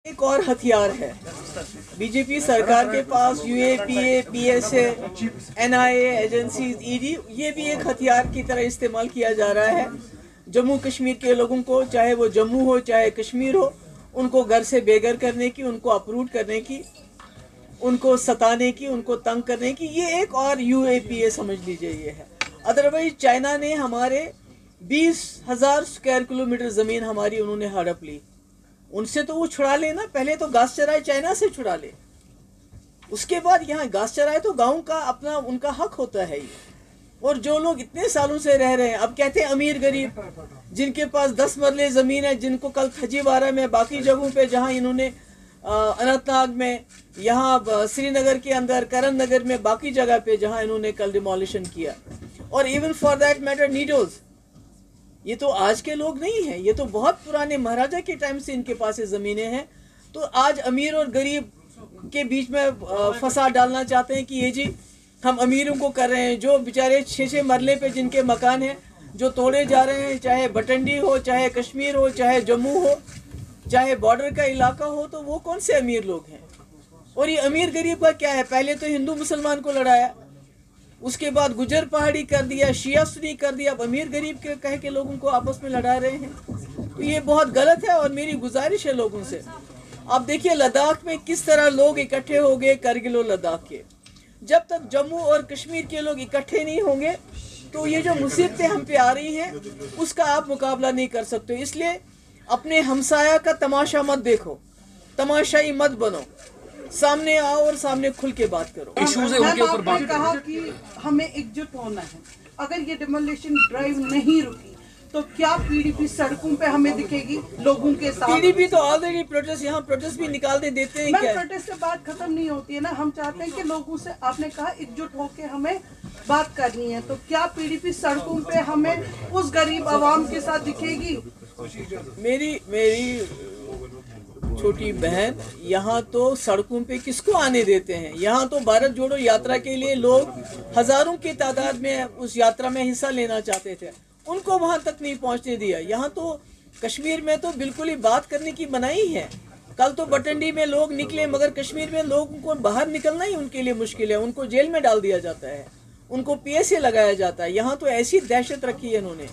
एक और हथियार है बीजेपी सरकार के पास, UAPA, PSA, NIA, agencies, ED, ये भी एक हथियार की तरह इस्तेमाल किया जा रहा है। जम्मू कश्मीर के लोगों को, चाहे वो जम्मू हो चाहे कश्मीर हो, उनको घर से बेघर करने की, उनको अपरूट करने की, उनको सताने की, उनको तंग करने की, ये एक और यूएपीए समझ लीजिए ये है। अदरवाइज चाइना ने हमारे 20,000 स्क्वायर किलोमीटर ज़मीन हमारी उन्होंने हड़प ली। उनसे तो वो छुड़ा ले ना, पहले तो घास चराए चाइना से छुड़ा ले, उसके बाद यहाँ घास चराए तो गांव का अपना उनका हक होता है ये। और जो लोग इतने सालों से रह रहे हैं, अब कहते हैं अमीर गरीब, जिनके पास 10 मरले ज़मीन है, जिनको कल खजीवारा में, बाकी जगहों पे जहाँ इन्होंने अनंतनाग में, यहाँ श्रीनगर के अंदर, करण नगर में, बाकी जगह पे जहाँ इन्होंने कल डिमोलिशन किया, और इवन फॉर दैट मैटर नीडोज, ये तो आज के लोग नहीं हैं, ये तो बहुत पुराने महाराजा के टाइम से इनके पास ये ज़मीनें हैं। तो आज अमीर और गरीब के बीच में फसाद डालना चाहते हैं कि ये जी हम अमीरों को कर रहे हैं, जो बेचारे 6-6 मरले पे जिनके मकान हैं जो तोड़े जा रहे हैं, चाहे भटंडी हो, चाहे कश्मीर हो, चाहे जम्मू हो, चाहे बॉर्डर का इलाका हो, तो वो कौन से अमीर लोग हैं? और ये अमीर गरीब का क्या है? पहले तो हिंदू मुसलमान को लड़ाया, उसके बाद गुजर पहाड़ी कर दिया, शिया सुन्नी कर दिया, अब अमीर गरीब के कह के लोगों को आपस में लड़ा रहे हैं। तो ये बहुत गलत है। और मेरी गुजारिश है लोगों से, आप देखिए लद्दाख में किस तरह लोग इकट्ठे हो गए, करगिल और लद्दाख के। जब तक जम्मू और कश्मीर के लोग इकट्ठे नहीं होंगे तो ये जो मुसीबतें हम पे आ रही हैं उसका आप मुकाबला नहीं कर सकते। इसलिए अपने हमसाया का तमाशा मत देखो, तमाशाई मत बनो, सामने आओ और सामने खुल के बात करो। इश्यूज है उनके ऊपर बात कहा कि हमें एकजुट होना है। अगर ये डिमोलिशन ड्राइव नहीं रुकी तो क्या पीडीपी सड़कों पे हमें दिखेगी लोगों के साथ? पीडीपी तो ऑलरेडी प्रोटेस्ट, यहाँ प्रोटेस्ट भी निकालते देते हैं। क्या प्रोटेस्ट से बात खत्म नहीं होती है ना, हम चाहते हैं कि लोगों से, आपने कहा एकजुट होके हमें बात करनी है, तो क्या पीडीपी सड़कों पे हमें उस गरीब आवाम के साथ दिखेगी? मेरी छोटी बहन, यहाँ तो सड़कों पे किसको आने देते हैं? यहाँ तो भारत जोड़ो यात्रा के लिए लोग हजारों की तादाद में उस यात्रा में हिस्सा लेना चाहते थे, उनको वहाँ तक नहीं पहुँचने दिया। यहाँ तो कश्मीर में तो बिल्कुल ही बात करने की मनाही है। कल तो बटंडी में लोग निकले, मगर कश्मीर में लोगों को बाहर निकलना ही उनके लिए मुश्किल है, उनको जेल में डाल दिया जाता है, उनको पीएसए लगाया जाता है। यहाँ तो ऐसी दहशत रखी है इन्होंने।